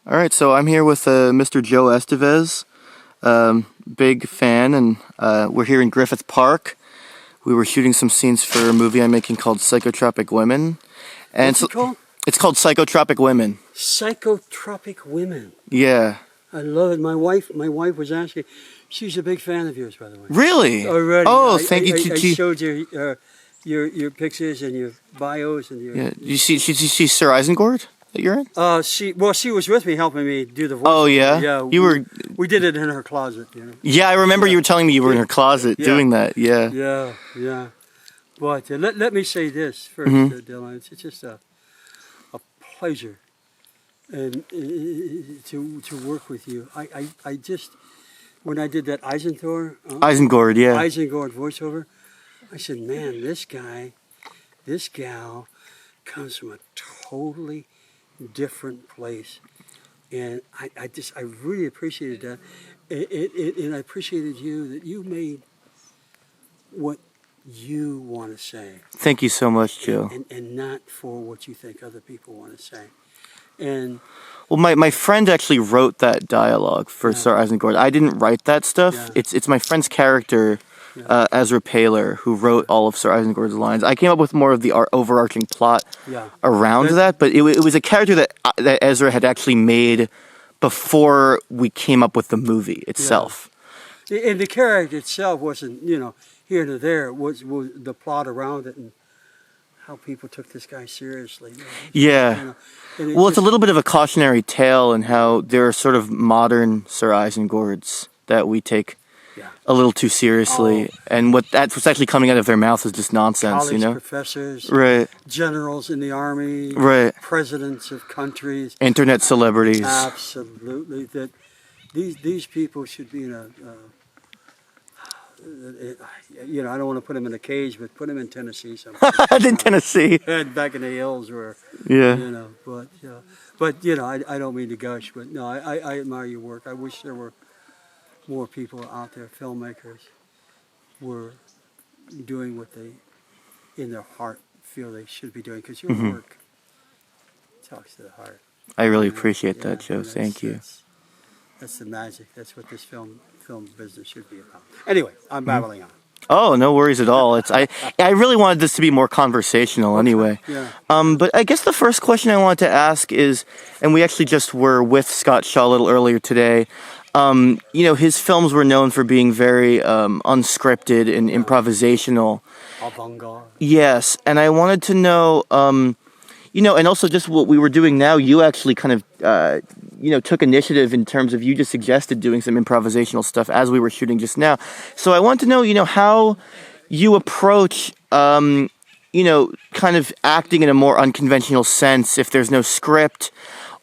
All right, so I'm here with Mr. Joe Estevez, big fan, and we're here in Griffith Park. We were shooting some scenes for a movie I'm making called Psychotropic Women. And What's it called? It's called Psychotropic Women. Psychotropic Women. Yeah. I love it. My wife was asking. She's a big fan of yours, by the way. Really? Already. Oh, thank you. I showed your pictures and your bios and your. Yeah. Did you see Sir Isengord that you're in? She was with me helping me do the voice. Oh yeah. Yeah. We did it in her closet. You know? Yeah, I remember you were telling me you were in her closet doing that. Yeah. Yeah. But let me say this first, Dylan. It's just a pleasure and to work with you. I just when I did that Isengord voiceover, I said, man, this gal comes from a totally different place, and I really appreciated that, and I appreciated you that you made what you want to say. Thank you so much, Joe. And not for what you think other people want to say. And well, my friend actually wrote that dialogue for Sir Isengord. I didn't write that stuff. Yeah. It's my friend's character, Ezra Paler, who wrote all of Sir Isengord's lines. I came up with more of the overarching plot around that, but it was a character that Ezra had actually made before we came up with the movie itself. Yeah. And the character itself wasn't, here to there. It was the plot around it and how people took this guy seriously. Yeah. Well, it's a little bit of a cautionary tale in how there are sort of modern Sir Isengords that we take a little too seriously, and what's actually coming out of their mouth is just nonsense. College professors, generals in the army, presidents of countries, internet celebrities. Absolutely, that these people should be in a. I don't want to put him in a cage, but put him in Tennessee sometime. In Tennessee. And back in the hills where, but I don't mean to gush, but no, I admire your work. I wish there were more people out there, filmmakers, were doing what they, in their heart, feel they should be doing, because your work talks to the heart. I really appreciate that, Joe. Thank you. That's the magic. That's what this film business should be about. Anyway, I'm babbling on. Oh, no worries at all. I really wanted this to be more conversational anyway. Yeah. But I guess the first question I wanted to ask is, and we actually just were with Scott Shaw a little earlier today, his films were known for being very unscripted and improvisational. Avant-garde. Yes, and I wanted to know, and also just what we were doing now, you actually kind of, took initiative in terms of, you just suggested doing some improvisational stuff as we were shooting just now. So I want to know, how you approach, kind of acting in a more unconventional sense if there's no script,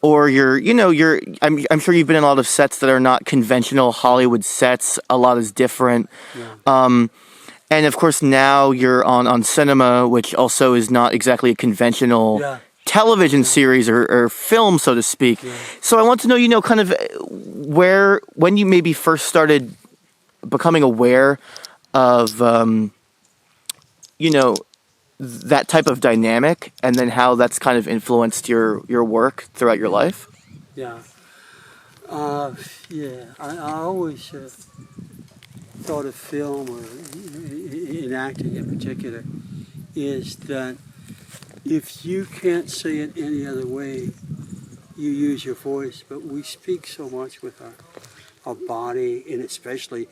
or I'm sure you've been in a lot of sets that are not conventional Hollywood sets. A lot is different. Yeah. And of course now you're on cinema, which also is not exactly a conventional television series or film, so to speak. Yeah. So I want to know, kind of when you maybe first started becoming aware of, that type of dynamic, and then how that's kind of influenced your work throughout your life. Yeah. I always thought of film, or in acting in particular, is that if you can't say it any other way, you use your voice. But we speak so much with our body, and especially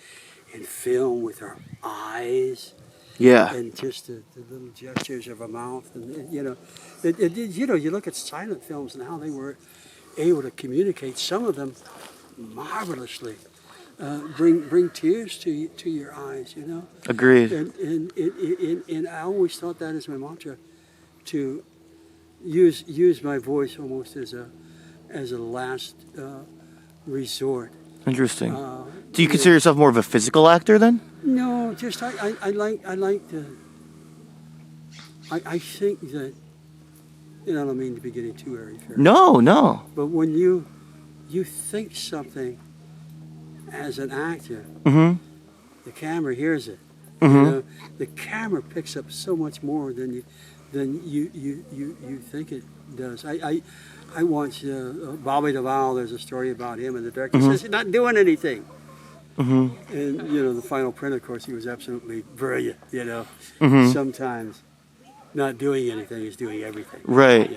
in film with our eyes. Yeah. And just the little gestures of our mouth, and you look at silent films and how they were able to communicate. Some of them marvelously. Bring tears to your eyes, Agreed. And I always thought that as my mantra, to use my voice almost as a last resort. Interesting. Do you consider yourself more of a physical actor then? No, just I like to. I think that, I don't mean to be getting too airy. No. But when you think something as an actor, the camera hears it. The camera picks up so much more than than you think it does. I watch Bobby Duvall. There's a story about him, and the director says he's not doing anything. And the final print, of course, he was absolutely brilliant. Sometimes not doing anything is doing everything. Right.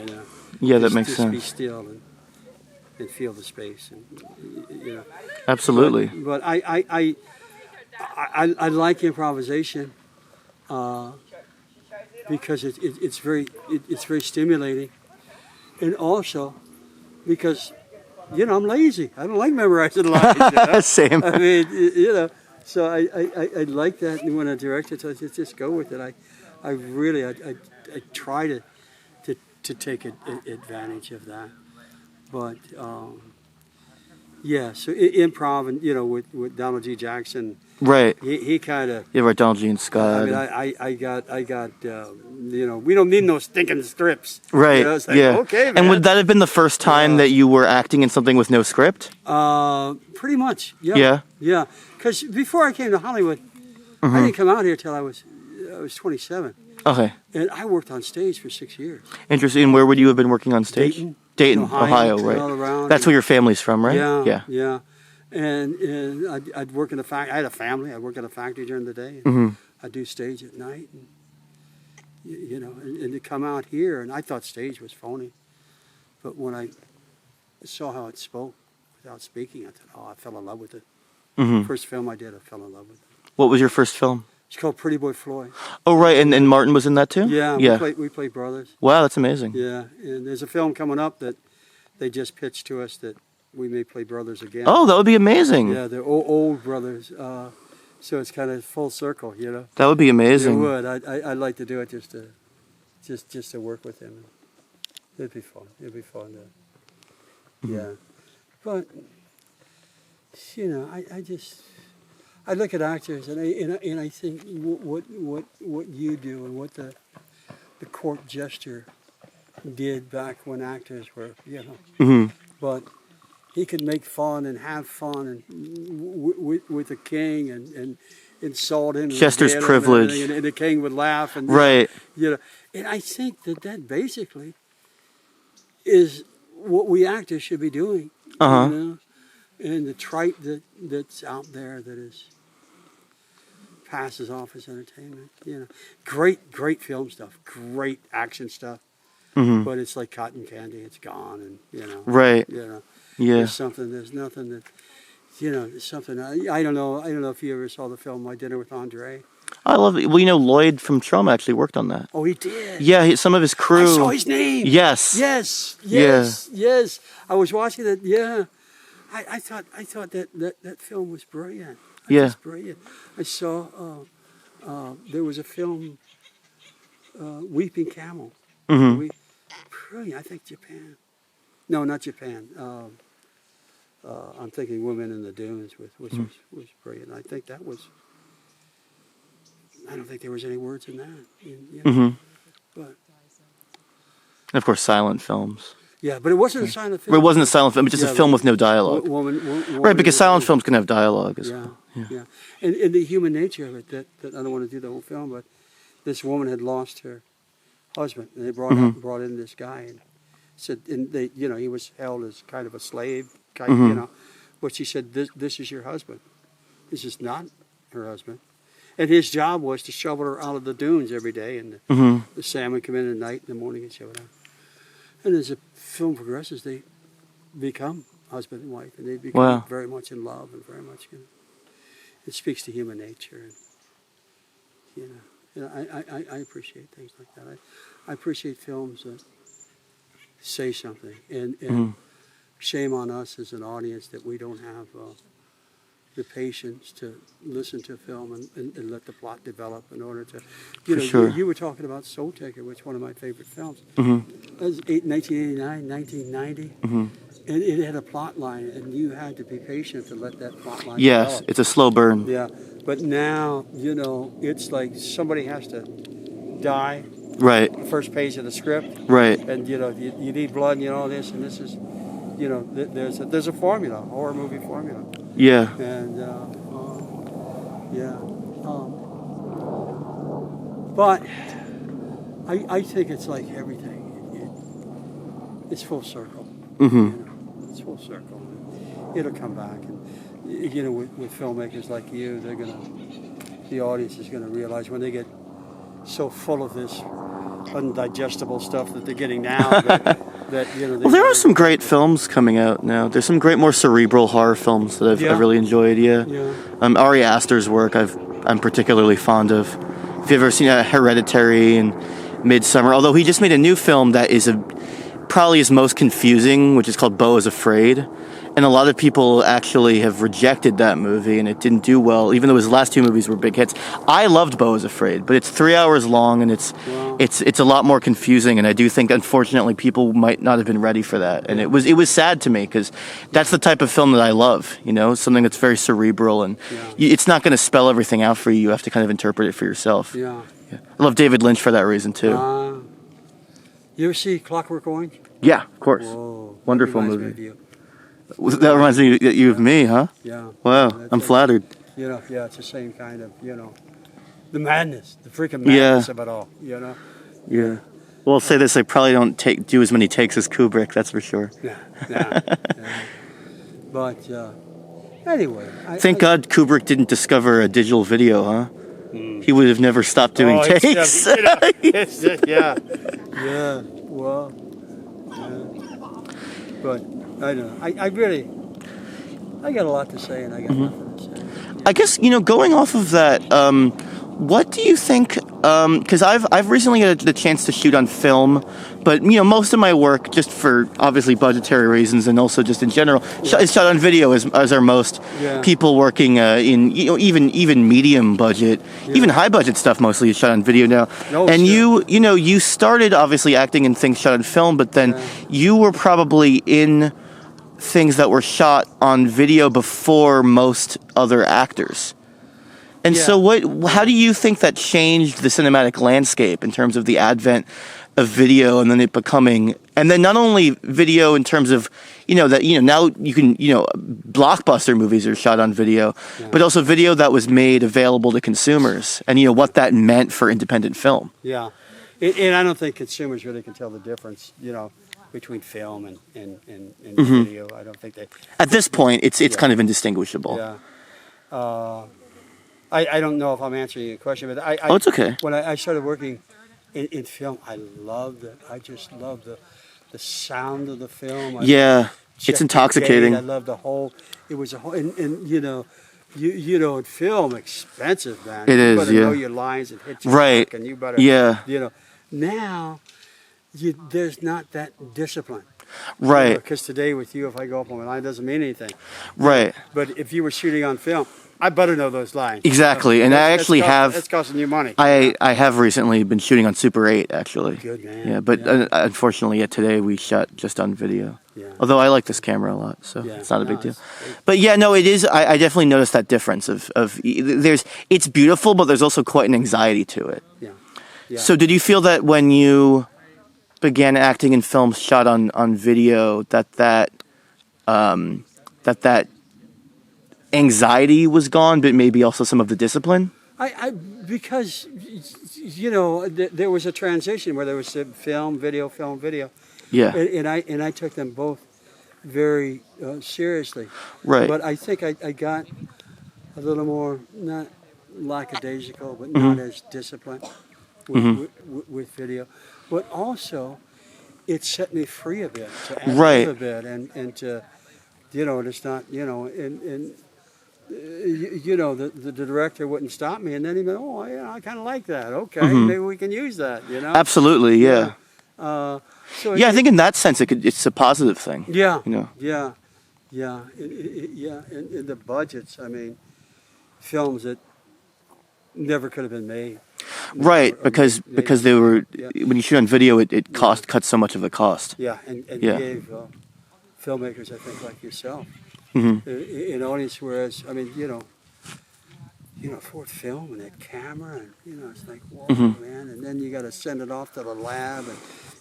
Yeah, that makes sense. Just be still and feel the space. And, Absolutely. But I like improvisation because it's very stimulating, and also because I'm lazy. I don't like memorizing lines. Same. I mean, so I like that. And when a director tells you just go with it, I really try to take advantage of that. But so improv, and with Donald G. Jackson, right? He kind of right. Donald G. and Scott. I got we don't need no stinking strips, right? It's like, okay, man. And would that have been the first time that you were acting in something with no script? Pretty much, yeah. Because before I came to Hollywood, I didn't come out here till I was 27. Okay. And I worked on stage for 6 years. Interesting. And where would you have been working on stage? Dayton, Ohio, right? All around. That's where your family's from, right? Yeah. And I'd work in a factory. I had a family. I worked in a factory during the day. I'd do stage at night. And, and to come out here, and I thought stage was phony. But when I saw how it spoke without speaking, I thought, I fell in love with it. First film I did, I fell in love with it. What was your first film? It's called Pretty Boy Floyd. Oh, right. And Martin was in that too? Yeah. We played brothers. Wow, that's amazing. Yeah. And there's a film coming up that they just pitched to us that we may play brothers again. Oh, that would be amazing. Yeah, they're old brothers. So it's kind of full circle, That would be amazing. It would. I'd like to do it just to work with him. It'd be fun. Yeah. But I look at actors and I think what you do and what the court gesture did back when actors were, but he could make fun and have fun and with the king and insult him. Jester's privilege. And the king would laugh. And, right. And I think that basically is what we actors should be doing. And the tripe that's out there that passes off as entertainment. Great film stuff, great action stuff. But it's like cotton candy. It's gone, and Right. Yeah. There's nothing that, something. I don't know if you ever saw the film My Dinner with Andre. I love it. Well, Lloyd from Trauma actually worked on that. Oh, he did. Yeah, some of his crew. I saw his name. Yes. Yes. I was watching it. Yeah. I thought that film was brilliant. It was brilliant. I saw there was a film, Weeping Camel. Brilliant. I think Japan. No, not Japan. I'm thinking Women in the Dunes, which was brilliant. I think that was. I don't think there was any words in that. But and of course, silent films. Yeah, but it wasn't a silent film. It wasn't a silent film, but just a film with no dialogue. Woman right, because silent films can have dialogue as well. Yeah. And the human nature of it, that I don't want to do the whole film, but this woman had lost her husband, and they brought in this guy, and said, and they, he was held as kind of a slave, but she said, this is your husband. This is not her husband. And his job was to shovel her out of the dunes every day, and the salmon come in at night, in the morning, and shovel her out. And as the film progresses, they become husband and wife, and they become very much in love and very much, it speaks to human nature. And, I appreciate things like that. I appreciate films that say something. And shame on us as an audience that we don't have the patience to listen to a film and let the plot develop in order to, you were talking about Soultaker, which is one of my favorite films. That was 1989, 1990, and it had a plot line, and you had to be patient to let that plot line develop. It's a slow burn. Yeah, but now, it's like somebody has to die. Right. The first page of the script. Right. And, you need blood, and all this, and this is, there's a formula, a horror movie formula. Yeah. And, but I think it's like everything. It's full circle. Mm-hmm. You know, it's full circle. It'll come back, and you know, with filmmakers like you, the audience is gonna realize when they get so full of this undigestible stuff that they're getting now that you know. Well, there are some great films coming out now. There's some great, more cerebral horror films that I've really enjoyed. Yeah. Ari Aster's work I'm particularly fond of. If you've ever seen Hereditary and Midsummer, although he just made a new film that is probably his most confusing, which is called Beau is Afraid. And a lot of people actually have rejected that movie, and it didn't do well, even though his last two movies were big hits. I loved Beau is Afraid, but it's 3 hours long, and it's a lot more confusing. And I do think, unfortunately, people might not have been ready for that. And it was sad to me, because that's the type of film that I love. You know, something that's very cerebral, and it's not going to spell everything out for you. You have to kind of interpret it for yourself. Yeah. I love David Lynch for that reason too. You ever see Clockwork Orange? Yeah, of course. Whoa, wonderful movie. That reminds me of you of me, huh? Yeah. Wow, I'm flattered. You know, yeah, it's the same kind of, you know, the madness, the freaking madness of it all, you know? Yeah. Well, I'll say this, I probably don't do as many takes as Kubrick, that's for sure. Yeah. But, anyway. Thank God Kubrick didn't discover a digital video, huh? He would have never stopped doing takes. Yeah. Well, but I don't know. I got a lot to say, and I got nothing to say. I guess, you know, going off of that, what do you think? Because I've recently had the chance to shoot on film, but you know, most of my work, just for obviously budgetary reasons and also just in general, is shot on video, as are most people working in, you know, even medium budget, even high budget stuff mostly is shot on video now. And you started obviously acting in things shot on film, but then you were probably in things that were shot on video before most other actors. And so how do you think that changed the cinematic landscape in terms of the advent of video, and then it becoming, and then not only video in terms of, you know, that, you know, now you can, you know, blockbuster movies are shot on video, but also video that was made available to consumers, and, you know, what that meant for independent film. Yeah. And I don't think consumers really can tell the difference, you know, between film and video. I don't think they... At this point, it's kind of indistinguishable. Yeah. I don't know if I'm answering your question, but it's okay. When I started working in film, I loved it. I just loved the sound of the film. It's intoxicating. I loved the whole. It was a whole, and you know, in film, expensive, man. You better know your lines and hit your mark, and you better, you know. Now, there's not that discipline. Right. Because today with you, if I go up on a line, it doesn't mean anything. Right. But if you were shooting on film, I better know those lines. Exactly, and I actually have... It's costing you money. I have recently been shooting on Super 8, actually. Good, man. Yeah, but unfortunately, today we shot just on video. Yeah. Although I like this camera a lot, so it's not a big deal. But yeah, no, it is... I definitely noticed that difference of it's beautiful, but there's also quite an anxiety to it. Yeah. So did you feel that when you began acting in films shot on video, that anxiety was gone, but maybe also some of the discipline? Because, you know, there was a transition where there was film, video. Yeah. And I took them both very seriously. Right. But I think I got a little more, not lackadaisical, but not as disciplined with video. But also, it set me free a bit, to act a bit, and to, you know, it's not, you know, and you know, the director wouldn't stop me, and then he'd go, oh, yeah, I kind of like that. Okay, maybe we can use that, you know? Absolutely, yeah. So I think in that sense, it's a positive thing. Yeah, you know? Yeah. In the budgets, I mean, films that never could have been made. Right, because they were, when you shoot on video, it cuts so much of the cost. Yeah, and gave filmmakers, I think, like yourself, an audience, whereas, I mean, you know, for film and that camera, and, you know, it's like, whoa, man, and then you got to send it off to the lab, and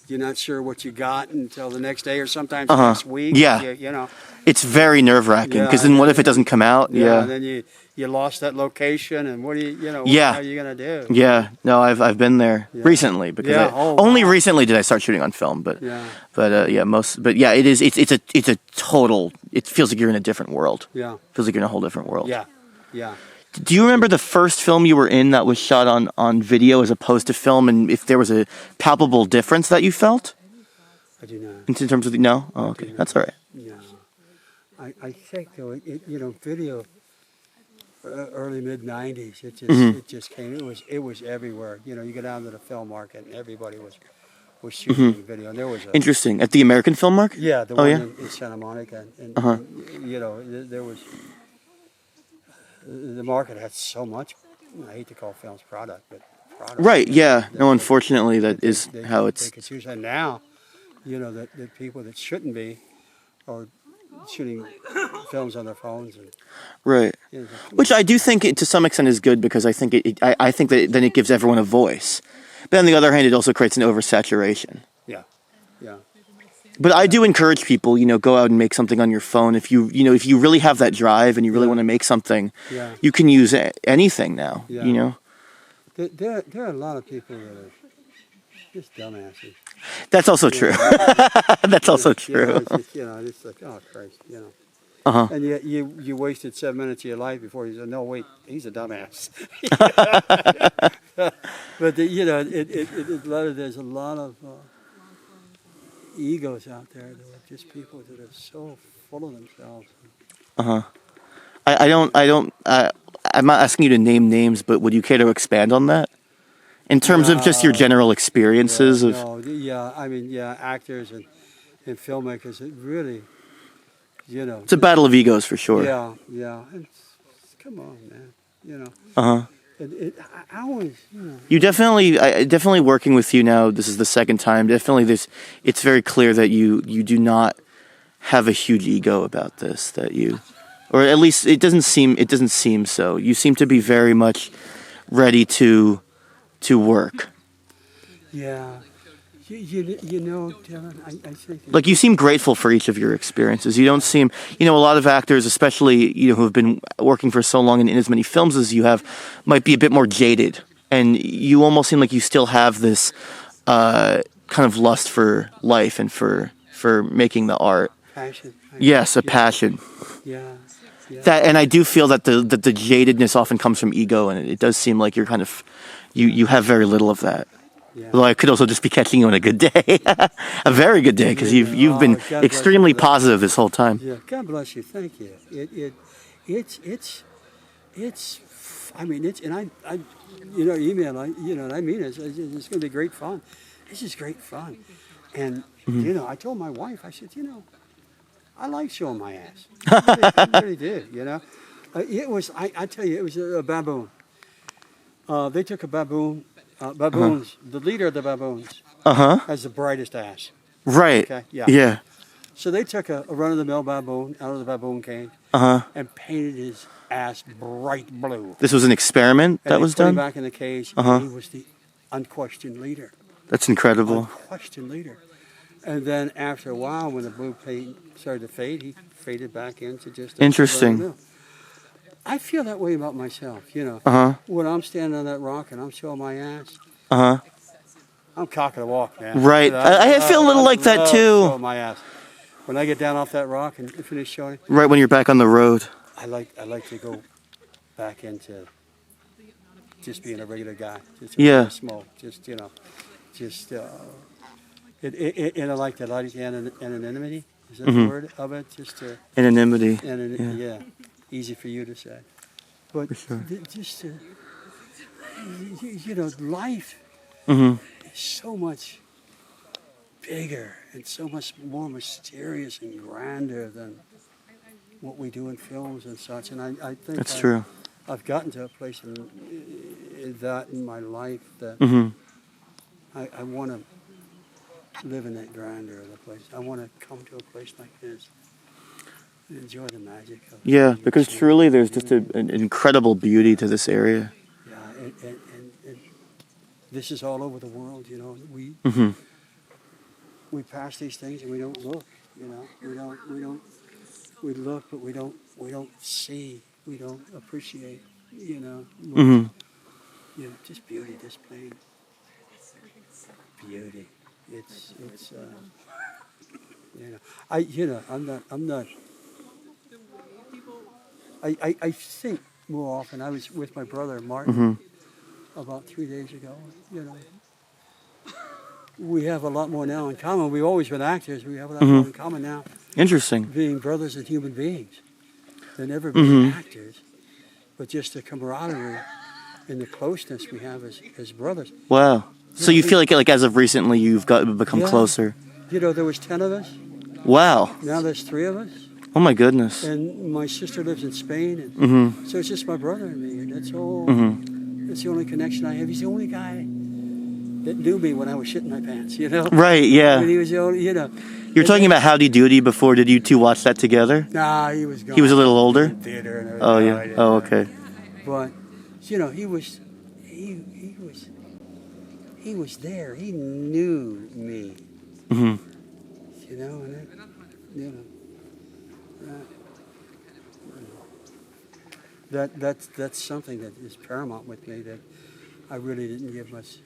you're not sure what you got until the next day or sometimes next week. Yeah. You know. It's very nerve-wracking because then what if it doesn't come out? Yeah. And then you lost that location, and what are you gonna do? Yeah. No, I've been there recently because only recently did I start shooting on film, but it's a total. It feels like you're in a different world. Yeah. Feels like you're in a whole different world. Yeah. Yeah. Do you remember the first film you were in that was shot on video as opposed to film, and if there was a palpable difference that you felt? I do not. In terms of no? Oh, okay. That's all right. Yeah. I think though video early mid '90s it just came. It was everywhere. You go down to the film market and everybody was shooting video. And there was Interesting. At the American Film Market? Yeah, the one in Santa Monica, and there was the market had so much. I hate to call films product, but product. Right. Yeah. No. Unfortunately, that is how it's. They could use that now. That people that shouldn't be are shooting films on their phones. Right. Which I do think to some extent is good because I think I think that then it gives everyone a voice. But on the other hand, it also creates an oversaturation. Yeah. Yeah. But I do encourage people, go out and make something on your phone. If you really have that drive and you really want to make something, you can use anything now. Yeah. There are a lot of people that are just dumbasses. That's also true. That's also true. It's like, oh Christ, And yet you wasted 7 minutes of your life before you said, no, wait, he's a dumbass. But there's a lot of egos out there that are just people that are so full of themselves. I'm not asking you to name names, but would you care to expand on that? In terms of just your general experiences actors and filmmakers, it really, It's a battle of egos for sure. Yeah. Come on, man. I always, You definitely working with you now. This is the second time. Definitely, it's very clear that you do not have a huge ego about this. Or at least it doesn't seem so. You seem to be very much ready to work. Yeah. Dylan, I think... Like, you seem grateful for each of your experiences. You don't seem... a lot of actors, especially, who have been working for so long and in as many films as you have, might be a bit more jaded. And you almost seem like you still have this kind of lust for life and for making the art. Passion. Yes, a passion. Yeah. And I do feel that the jadedness often comes from ego, and it does seem like you're kind of... You have very little of that. Yeah. Although I could also just be catching you on a good day, a very good day, because you've been extremely positive this whole time. Yeah, God bless you. Thank you. I mean, and I email, and I mean it's going to be great fun. This is great fun, and I told my wife, I said, I like showing my ass. I really did. It was. I tell you, it was a baboon. They took a baboon. Baboons, the leader of the baboons, has the brightest ass. Right. Okay. Yeah. So they took a run-of-the-mill baboon out of the baboon cage and painted his ass bright blue. This was an experiment that was done? Put him back in the cage, and he was the unquestioned leader. That's incredible. Unquestioned leader. And then after a while, when the blue paint started to fade, he faded back into just... Interesting. I feel that way about myself, When I'm standing on that rock and I'm showing my ass, I'm cocking a walk, man. Right. I feel a little like that too. Showing my ass. When I get down off that rock and finish showing, right when you're back on the road, I like to go back into just being a regular guy. Just smoke. And I like that anonymity. Is that the word of it? Anonymity. Yeah. Easy for you to say, but just life is so much bigger and so much more mysterious and grander than what we do in films and such. And I think that's true. I've gotten to a place in my life that I want to live in that grandeur of the place. I want to come to a place like this. Enjoy the magic of it. Yeah, because truly there's just an incredible beauty to this area. Yeah, and this is all over the world, We we pass these things and we don't look, you know. We look, but we don't see, we don't appreciate, you know. Mm-hmm. You know, just beauty, just plain beauty. It's you know, I'm not. I think more often. I was with my brother Martin about 3 days ago. You know, we have a lot more now in common. We've always been actors. We have a lot more in common now, Interesting. being brothers and human beings, than ever being actors. But just the camaraderie and the closeness we have as brothers. Wow. So you feel like as of recently you've become Yeah. closer. You know, there was 10 of us. Wow. Now there's 3 of us. Oh my goodness. And my sister lives in Spain, and so it's just my brother and me. And that's all. That's the only connection I have. He's the only guy that knew me when I was shitting my pants. You know. Right. Yeah. I mean, he was the only. You know. You're talking about Howdy Doody before. Did you two watch that together? Nah, he was gone. He was a little older. In theater and everything. Oh yeah. Oh okay. But you know, he was there. He knew me. Mm-hmm. You know, and you know. That's something that is paramount with me that I really didn't give much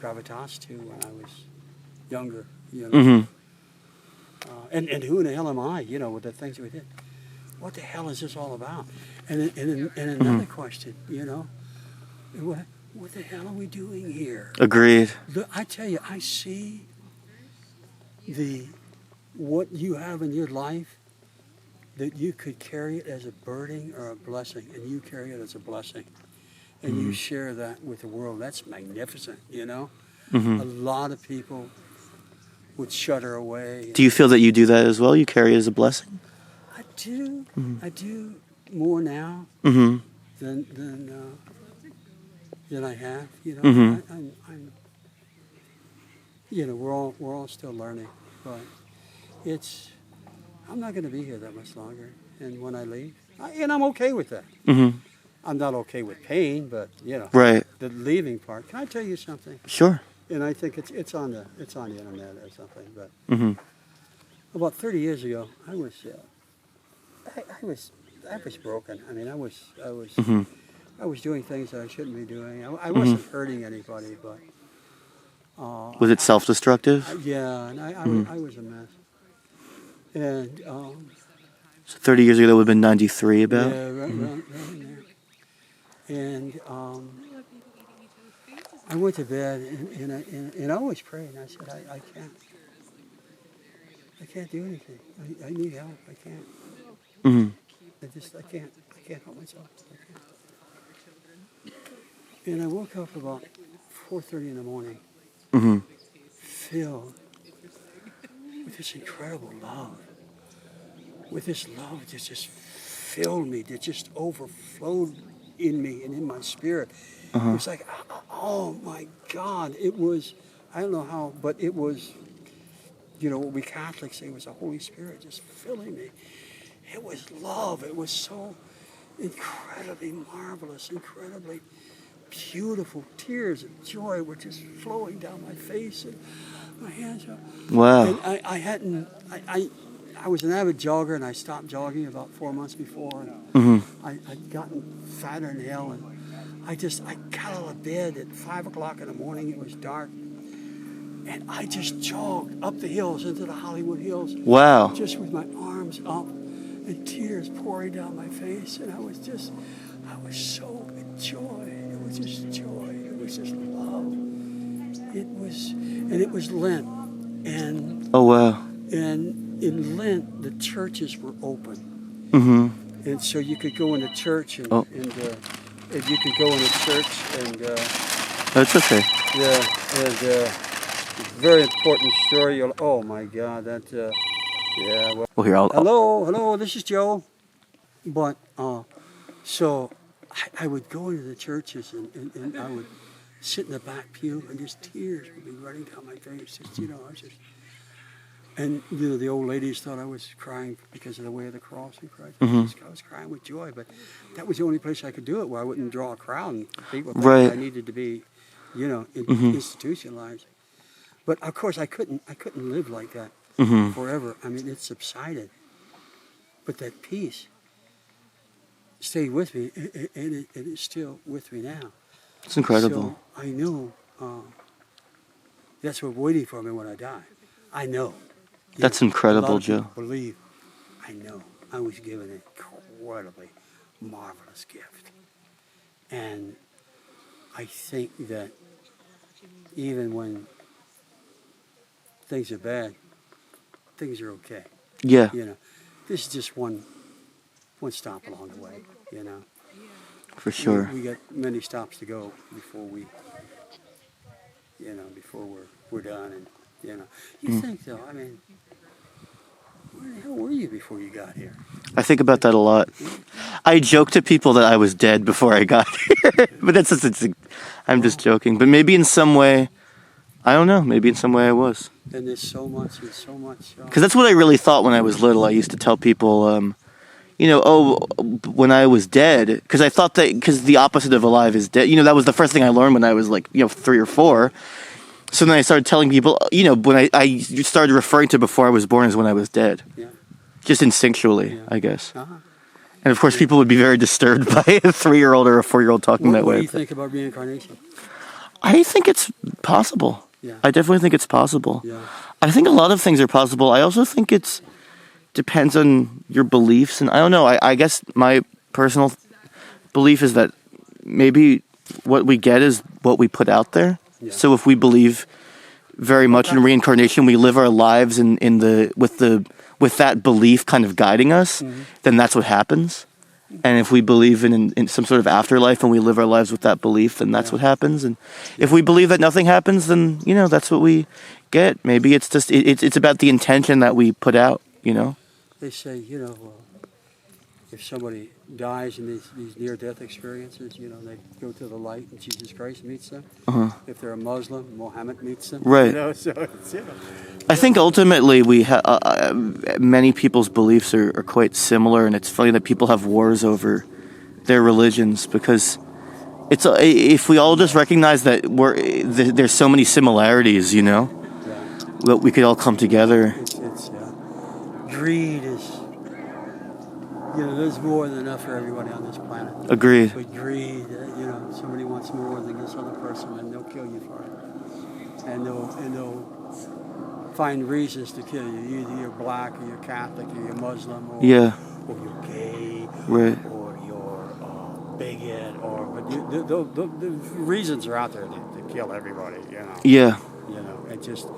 gravitas to when I was younger. You know, and who in the hell am I? You know, with the things we did. What the hell is this all about? And another question. You know, what the hell are we doing here? Agreed. Look, I tell you, I see what you have in your life, that you could carry it as a burden or a blessing, and you carry it as a blessing, and you share that with the world. That's magnificent, you know. A lot of people would shudder away. Do you feel that you do that as well? You carry it as a blessing? I do. I do more now than I have. You know, I'm. You know, we're all still learning, but I'm not going to be here that much longer. And when I leave, and I'm okay with that. I'm not okay with pain, but you know, Right. the leaving part. Can I tell you something? Sure. And I think it's on the internet or something. But about 30 years ago, I was broken. I mean, I was doing things that I shouldn't be doing. I wasn't hurting anybody, but Was it self-destructive? yeah, and I was a mess. And So 30 years ago, that would have been 93 about? yeah, right in there. And I went to bed and I always prayed. And I said, I can't do anything. I need help. I can't. I can't help myself. And I woke up about 4:30 in the morning, filled with this incredible love. With this love that just filled me, that just overflowed in me and in my spirit. It was like, oh my God, it was, I don't know how, but it was, you know, what we Catholics say was the Holy Spirit just filling me. It was love. It was so incredibly marvelous, incredibly beautiful. Tears of joy were just flowing down my face and my hands up. Wow. And I was an avid jogger, and I stopped jogging about 4 months before. And I'd gotten fatter than hell, and I got out of bed at 5 o'clock in the morning. It was dark, and I just jogged up the hills into the Hollywood Hills. Wow. Just with my arms up and tears pouring down my face, and I was so in joy. It was just joy. It was just love. It was Lent, and Oh, wow. and in Lent the churches were open, and so you could go into church and you could go into church and That's okay. yeah, and very important story. Oh my God, that yeah. Well, Here, I'll... hello, this is Joe. But so I would go into the churches and I would sit in the back pew and just tears would be running down my face. Just, you know, I was just, and you know, the old ladies thought I was crying because of the way of the cross and Christ. I was crying with joy, but that was the only place I could do it where I wouldn't draw a crowd and people thought Right. I needed to be, you know, institutionalized. But of course, I couldn't live like that forever. I mean, it subsided, but that peace stayed with me, and it's still with me now. It's incredible. So I know that's what's waiting for me when I die. I know. That's incredible, Joe. Believe, I know. I was given an incredibly marvelous gift, and I think that even when things are bad, things are okay. Yeah. You know, this is just one stop along the way. You know, For sure. we got many stops to go before we're done. And you think though, I mean, where the hell were you before you got here? I think about that a lot. I joke to people that I was dead before I got here, but I'm just joking. But maybe in some way, I don't know. Maybe in some way I was. And there's so much. Because that's what I really thought when I was little. I used to tell people, when I was dead, because I thought because the opposite of alive is dead. That was the first thing I learned when I was 3 or 4. So then I started telling people, when I started referring to before I was born as when I was dead. Yeah. Just instinctually, Yeah. I guess. Uh-huh. And of course, people would be very disturbed by a 3-year-old or a 4-year-old talking that way. What do you think about reincarnation? I think it's possible. Yeah. I definitely think it's possible. Yeah. I think a lot of things are possible. I also think it depends on your beliefs. And I don't know. I guess my personal belief is that maybe what we get is what we put out there. Yeah. So if we believe very much in reincarnation, we live our lives with that belief kind of guiding us, then that's what happens. And if we believe in some sort of afterlife and we live our lives with that belief, then that's what happens. And if we believe that nothing happens, then, that's what we get. Maybe it's just, it's about the intention that we put out, They say, if somebody dies in these near-death experiences, they go to the light and Jesus Christ meets them. Uh-huh. If they're a Muslim, Muhammad meets them. Right. So it's, I think ultimately many people's beliefs are quite similar, and it's funny that people have wars over their religions because if we all just recognize that there's so many similarities, that we could all come together. It's greed is, there's more than enough for everybody on this planet. Agreed. But greed, somebody wants more than this other person, and they'll kill you for it. And they'll find reasons to kill you. Either you're black, or you're Catholic, or you're Muslim, or you're gay, Right. or you're bigot, the reasons are out there to kill everybody. Yeah. And just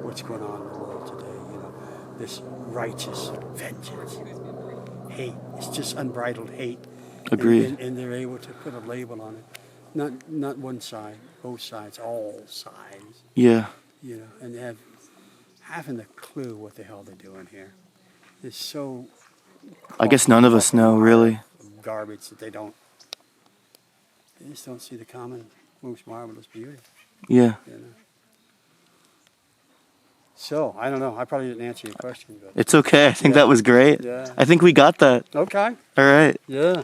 what's going on in the world today. This righteous vengeance, hate. It's just unbridled hate. Agreed. And they're able to put a label on it. Not one side, both sides, all sides. Yeah. And having a clue what the hell they're doing here is so. I guess none of us know, really. Garbage that they just don't see the common, most marvelous beauty. Yeah. So, I don't know. I probably didn't answer your question. But It's okay. I think that was great. Yeah. I think we got that. Okay. All right. Yeah.